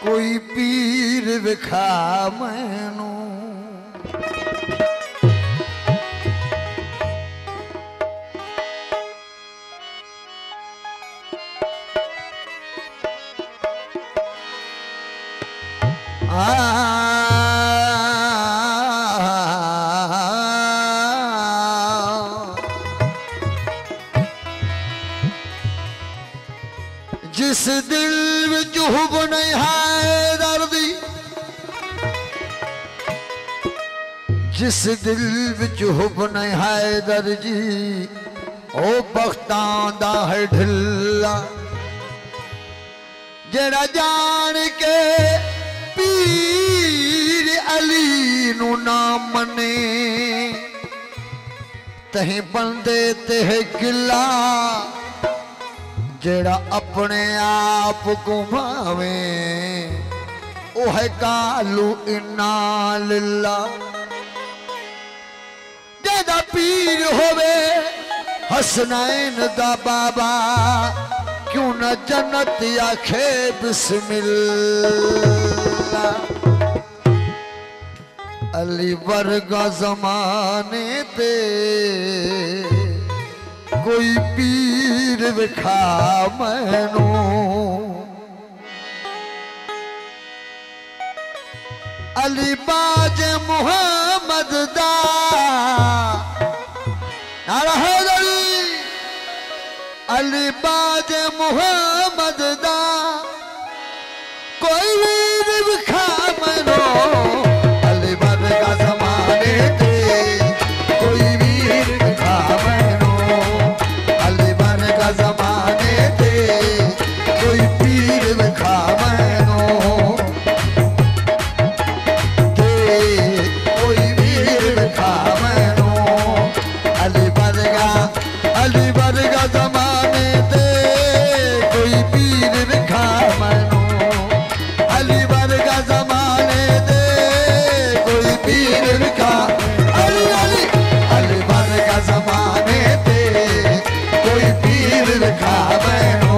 कोई पीर विखा मैनू जिस दिल विच हुब नहीं है दर्दी, जिस दिल विच हुब नहीं है दर्जी, ओ बख्तां दा है ढिल्ला जेड़ा जान के पीर अली नू ना मने, तहीं बंदे ते है गिला जेड़ा अपने आप घुमावे, ओ है कालू इन्ना लिल्ला। जेदा पीर होवे हसनैन दा बाबा, क्यों न जन्नत आखे बिस्मिल्ला। अली वर्गा जमाने ते कोई पीर विखा मैनू, अली बाज मुहम्मद दा नारा हैदरी, अली बाज मुहम्मद दा कोई वीर विखा मैनू। अली वर्गा जमाने ते कोई वीर विखा मैनू, अली वर्गा जमाने ते कोई पीर विखा मैनू, ते कोई वीर विखा मैनू। अली वर्गा जमाने ते कोई पीर विखा मैनू, अली वर्गा जमाने ते कोई पीर विखा। अली अली अली वर्गा जमाने ते कोई पीर विखा मैनू,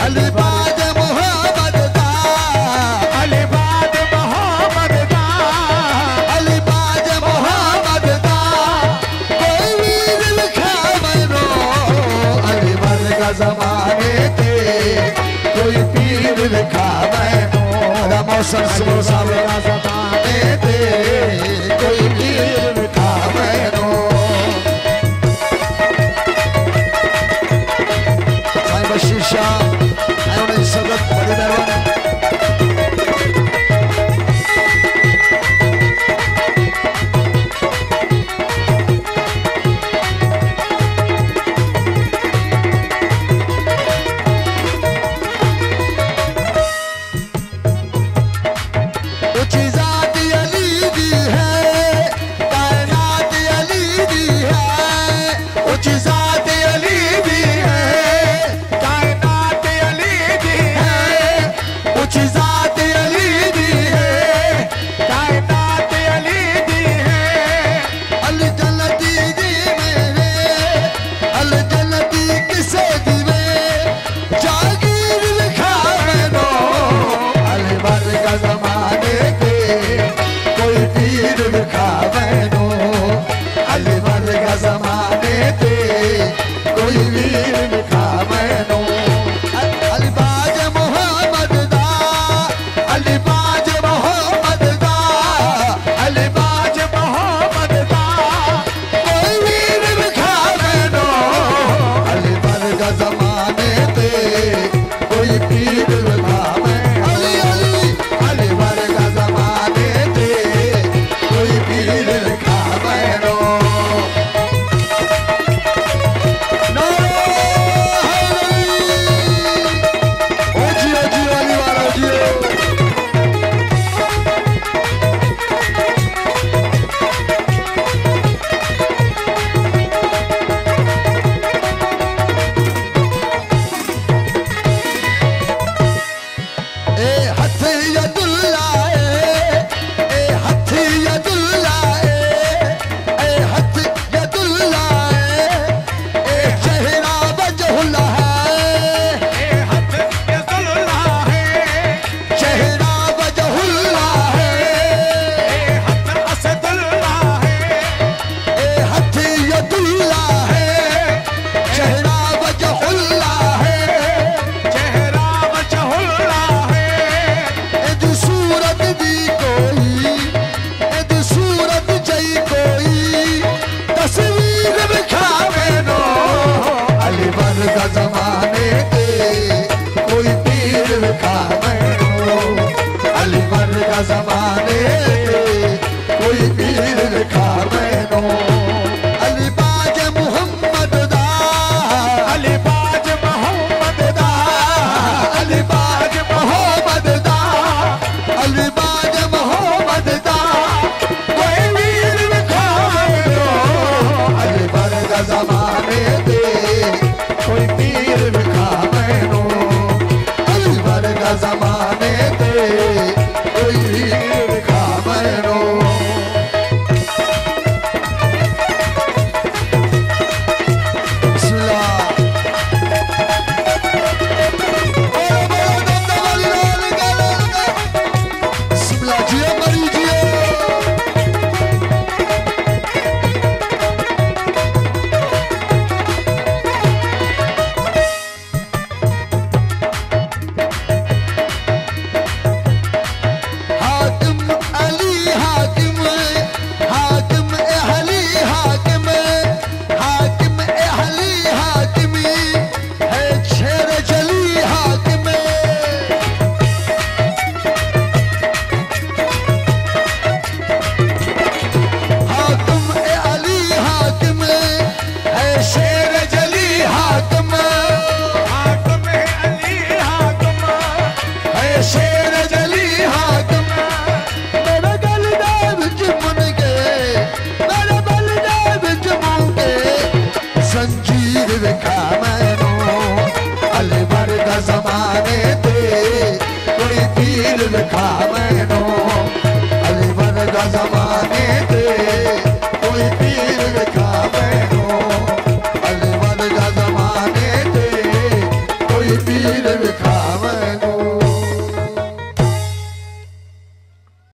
अली बाज मुहम्मद दा, अली बाज मुहम्मद दा, अली बाज मुहम्मद दा कोई वीर विखा मैनू, अली वर्गा जमाने ते कोई पीर विखा मैनू। मौसम समोसा जमाने ते कोई पीर विखा मैनू। साईं बशीर शाह आए उन्हें सदत बड़ी मेहरबानी। ऊंची जात अली दी है, कायनात अली दी है, ऊंची जात अली दी है, कायनात अली दी है, विखा मैनू अली वर्गा ज़माने ते कोई पीर विखा मैनू अली बाज मुहम्मद दा अली बाज मुहम्मद दा अली बाज मुहम्मद दा अली बाज मुहम्मद दा कोई पीर विखा मैनू अली वर्गा ज़माने ते कोई पीर विखा मैनू अली वर्गा ज़माने ते कोई पीर विखा मैनू ज़माने ते कोई पीर विखा मैनू अली वर्गा ज़माने ते